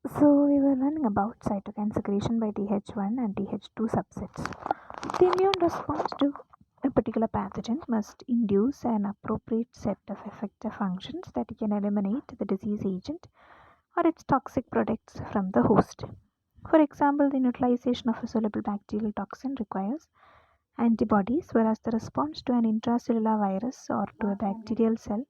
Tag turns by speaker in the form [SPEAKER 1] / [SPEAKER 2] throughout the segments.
[SPEAKER 1] So we were learning about cytokine secretion by Th1 and Th2 subsets. The immune response to a particular pathogen must induce an appropriate set of effector functions that can eliminate the disease agent or its toxic products from the host. For example, the neutralization of a soluble bacterial toxin requires antibodies, whereas the response to an intracellular virus or to a bacterial cell,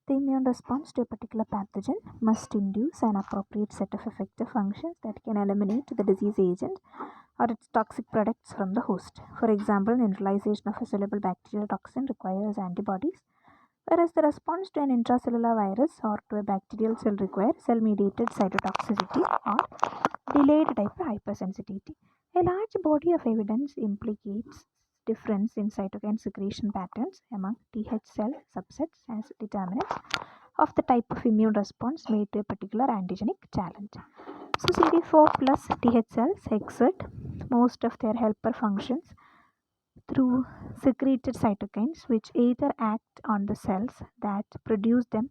[SPEAKER 1] the immune response to a particular pathogen must induce an appropriate set of effector functions that can eliminate the disease agent or its toxic products from the host. For example, neutralization of a soluble bacterial toxin requires antibodies, whereas the response to an intracellular virus or to a bacterial cell requires cell mediated cytotoxicity or delayed hypersensitivity. A large body of evidence implicates difference in cytokine secretion patterns among Th cell subsets as determinants of the type of immune response made to a particular antigenic challenge. So CD4 plus Th cells exert most of their helper functions through secreted cytokines which either act on the cells that produce them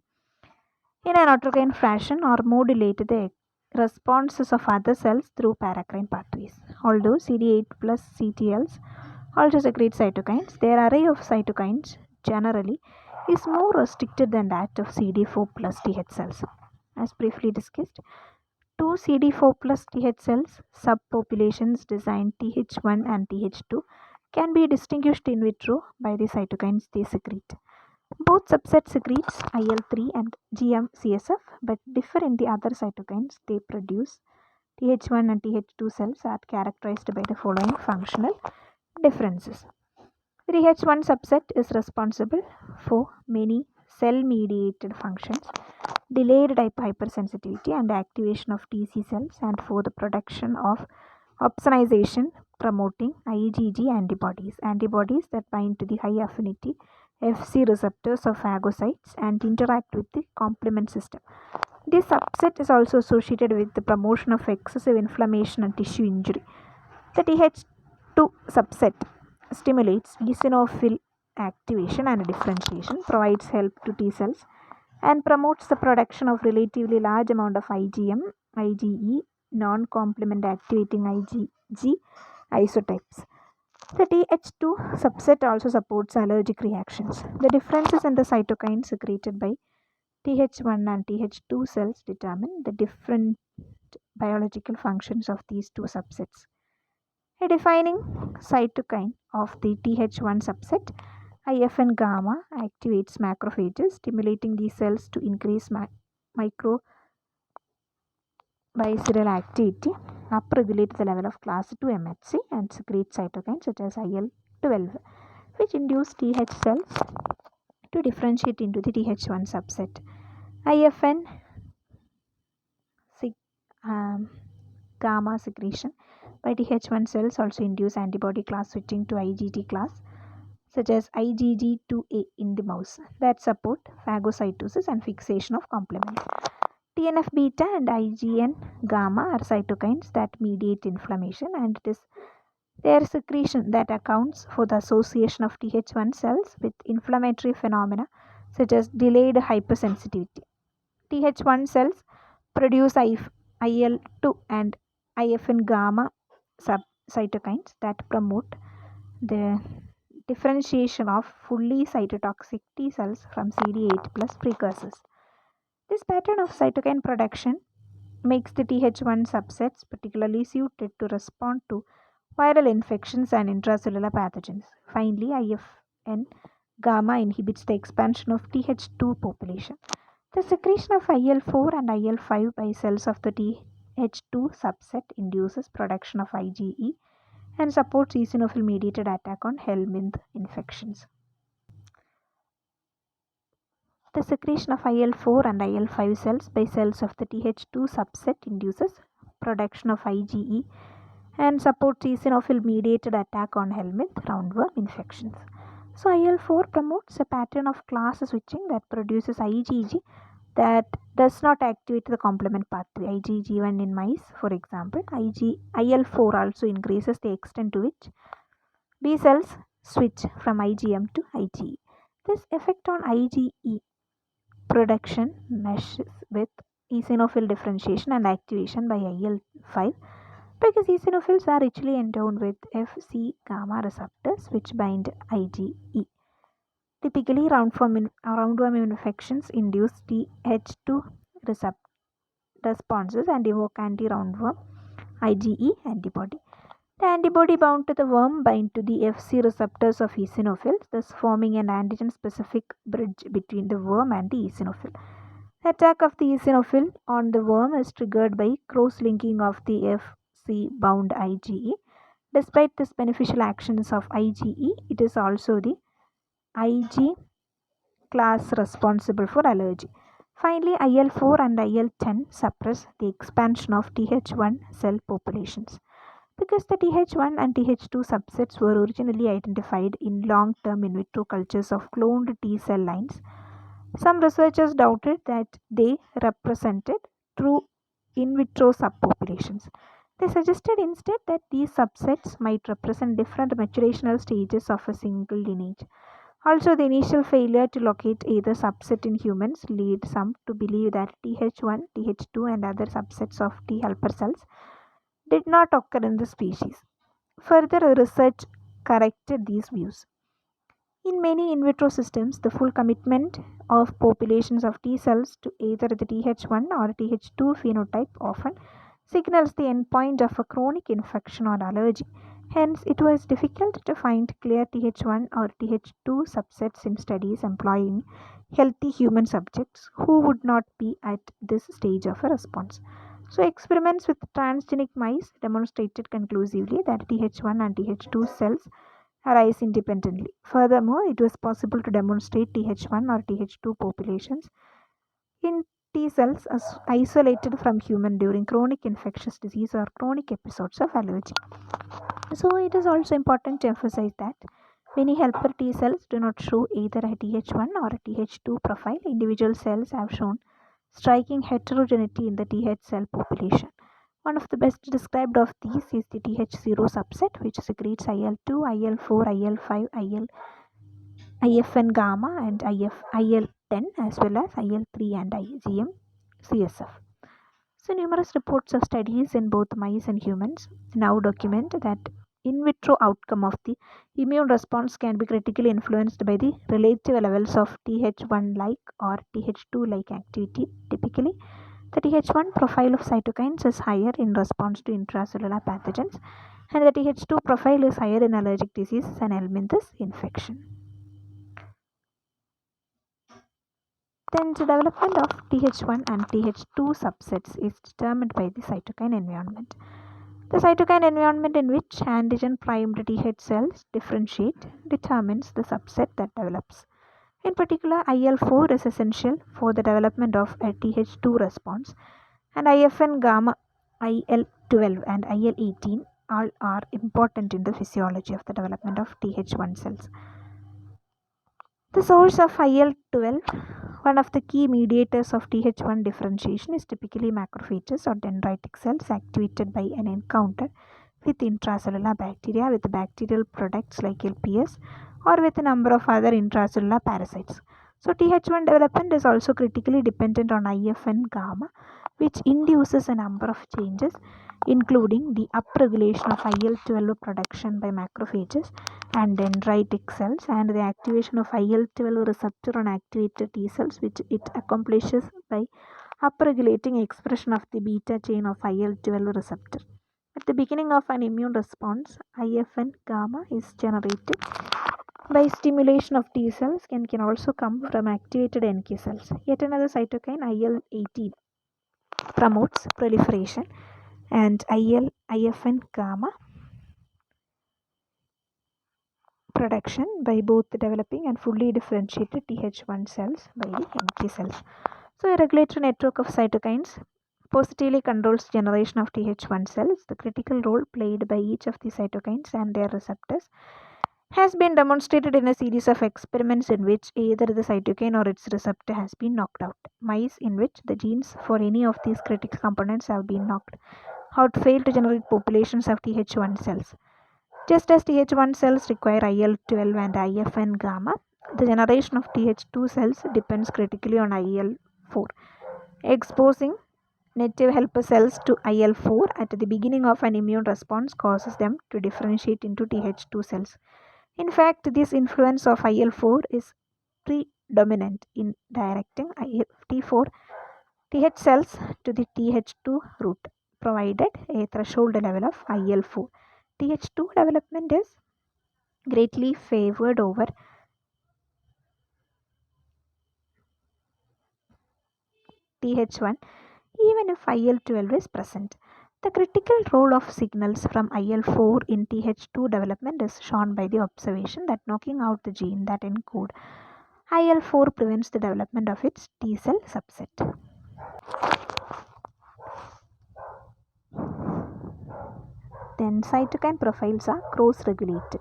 [SPEAKER 1] in an autocrine fashion or modulate the responses of other cells through paracrine pathways. Although CD8 plus CTLs also secrete cytokines, their array of cytokines generally is more restricted than that of CD4 plus Th cells. As briefly discussed, two CD4 plus Th cells subpopulations designed Th1 and Th2 can be distinguished in vitro by the cytokines they secrete. Both subsets secretes IL-3 and GM-CSF but differ in the other cytokines they produce. Th1 and Th2 cells are characterized by the following functional differences. The Th1 subset is responsible for many cell-mediated functions, delayed hypersensitivity and activation of Tc cells, and for the production of opsonization promoting IgG antibodies that bind to the high affinity Fc receptors of phagocytes and interact with the complement system. This subset is also associated with the promotion of excessive inflammation and tissue injury. The Th2 subset stimulates eosinophil activation and differentiation, provides help to T cells, and promotes the production of relatively large amount of IgM, IgE, non-complement activating IgG isotypes. The Th2 subset also supports allergic reactions. The differences in the cytokines secreted by Th1 and Th2 cells determine the different biological functions of these two subsets. A defining cytokine of the Th1 subset, IFN gamma, activates macrophages, stimulating these cells to increase microbial activity, upregulate the level of class 2 MHC, and secrete cytokines such as IL-12, which induce Th cells to differentiate into the Th1 subset. IFN gamma secretion by Th1 cells also induce antibody class switching to IgG class, such as IgG2A in the mouse, that support phagocytosis and fixation of complement. TNF beta and IgN gamma are cytokines that mediate inflammation, and it is their secretion that accounts for the association of Th1 cells with inflammatory phenomena such as delayed hypersensitivity. Th1 cells produce IL-2 and IFN gamma cytokines that promote the differentiation of fully cytotoxic T cells from CD8 plus precursors. This pattern of cytokine production makes the Th1 subsets particularly suited to respond to viral infections and intracellular pathogens. Finally, IFN gamma inhibits the expansion of Th2 population. The secretion of IL-4 and IL-5 by cells of the Th2 subset induces production of IgE and supports eosinophil mediated attack on Helminth infections. The secretion of IL-4 and IL-5 cells by cells of the Th2 subset induces production of IgE and supports eosinophil mediated attack on Helminth roundworm infections. So IL-4 promotes a pattern of class switching that produces IgG that does not activate the complement pathway. IgG1 in mice, for example. IL-4 also increases the extent to which B cells switch from IgM to IgE. This effect on IgE production meshes with eosinophil differentiation and activation by IL-5 because eosinophils are richly endowed with Fc gamma receptors which bind IgE. Typically, roundworm infections induce Th2 responses and evoke anti-roundworm IgE antibody. The antibody bound to the worm bind to the Fc receptors of eosinophils, thus forming an antigen-specific bridge between the worm and the eosinophil. The attack of the eosinophil on the worm is triggered by cross-linking of the Fc-bound IgE. Despite this beneficial actions of IgE, it is also the Ig class responsible for allergy. Finally, IL-4 and IL-10 suppress the expansion of Th1 cell populations. Because the Th1 and Th2 subsets were originally identified in long-term in vitro cultures of cloned T cell lines, some researchers doubted that they represented true in vitro subpopulations. They suggested instead that these subsets might represent different maturational stages of a single lineage. Also, the initial failure to locate either subset in humans lead some to believe that Th1, Th2, and other subsets of T helper cells did not occur in the species. Further research corrected these views. In many in vitro systems, the full commitment of populations of T cells to either the Th1 or Th2 phenotype often signals the endpoint of a chronic infection or allergy. Hence, it was difficult to find clear Th1 or Th2 subsets in studies employing healthy human subjects who would not be at this stage of a response. So, experiments with transgenic mice demonstrated conclusively that Th1 and Th2 cells arise independently. Furthermore, it was possible to demonstrate Th1 or Th2 populations in T cells as isolated from human during chronic infectious disease or chronic episodes of allergy. So, it is also important to emphasize that many helper T cells do not show either a Th1 or a Th2 profile. Individual cells have shown striking heterogeneity in the Th cell population. One of the best described of these is the Th0 subset, which secretes IL-2, IL-4, IL-5, IFN gamma, and IL-10, as well as IL-3 and IgM CSF. So, numerous reports of studies in both mice and humans now document that in vitro outcome of the immune response can be critically influenced by the relative levels of Th1-like or Th2-like activity. Typically, the Th1 profile of cytokines is higher in response to intracellular pathogens, and the Th2 profile is higher in allergic diseases and helminthes infection. Then the development of Th1 and Th2 subsets is determined by the cytokine environment. The cytokine environment in which antigen-primed Th cells differentiate determines the subset that develops. In particular, IL-4 is essential for the development of a Th2 response, and IFN gamma, IL-12, and IL-18 all are important in the physiology of the development of Th1 cells. The source of IL-12, one of the key mediators of Th1 differentiation, is typically macrophages or dendritic cells activated by an encounter with intracellular bacteria with bacterial products like LPS or with a number of other intracellular parasites. So, Th1 development is also critically dependent on IFN gamma, which induces a number of changes, including the upregulation of IL-12 production by macrophages and dendritic cells and the activation of IL-12 receptor on activated T cells, which it accomplishes by upregulating expression of the beta chain of IL-12 receptor. At the beginning of an immune response, IFN gamma is generated by stimulation of T cells and can also come from activated NK cells. Yet another cytokine, IL-18, promotes proliferation, and IFN gamma production by both developing and fully differentiated Th1 cells by the NK cells. So, a regulatory network of cytokines positively controls generation of Th1 cells. The critical role played by each of the cytokines and their receptors has been demonstrated in a series of experiments in which either the cytokine or its receptor has been knocked out. Mice in which the genes for any of these critical components have been knocked out fail to generate populations of Th1 cells. Just as Th1 cells require IL-12 and IFN gamma, the generation of Th2 cells depends critically on IL-4. Exposing native helper cells to IL-4 at the beginning of an immune response causes them to differentiate into Th2 cells. In fact, this influence of IL-4 is predominant in directing T4 Th cells to the Th2 route, provided a threshold level of IL-4. Th2 development is greatly favored over Th1 even if IL-12 is present. The critical role of signals from IL-4 in Th2 development is shown by the observation that knocking out the gene that encodes IL-4 prevents the development of its T cell subset. Then cytokine profiles are cross-regulated.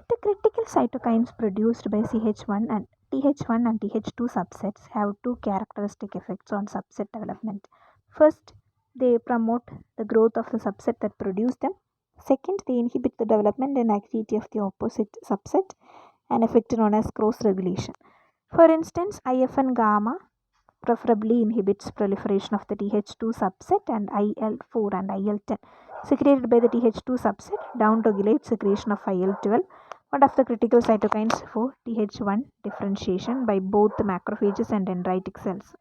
[SPEAKER 1] The critical cytokines produced by Th1 and Th2 subsets have two characteristic effects on subset development. First, they promote the growth of the subset that produce them. Second, they inhibit the development and activity of the opposite subset, an effect known as cross-regulation. For instance, IFN gamma preferably inhibits proliferation of the Th2 subset, and IL-4 and IL-10 secreted by the Th2 subset downregulate secretion of IL-12, one of the critical cytokines for Th1 differentiation by both the macrophages and dendritic cells.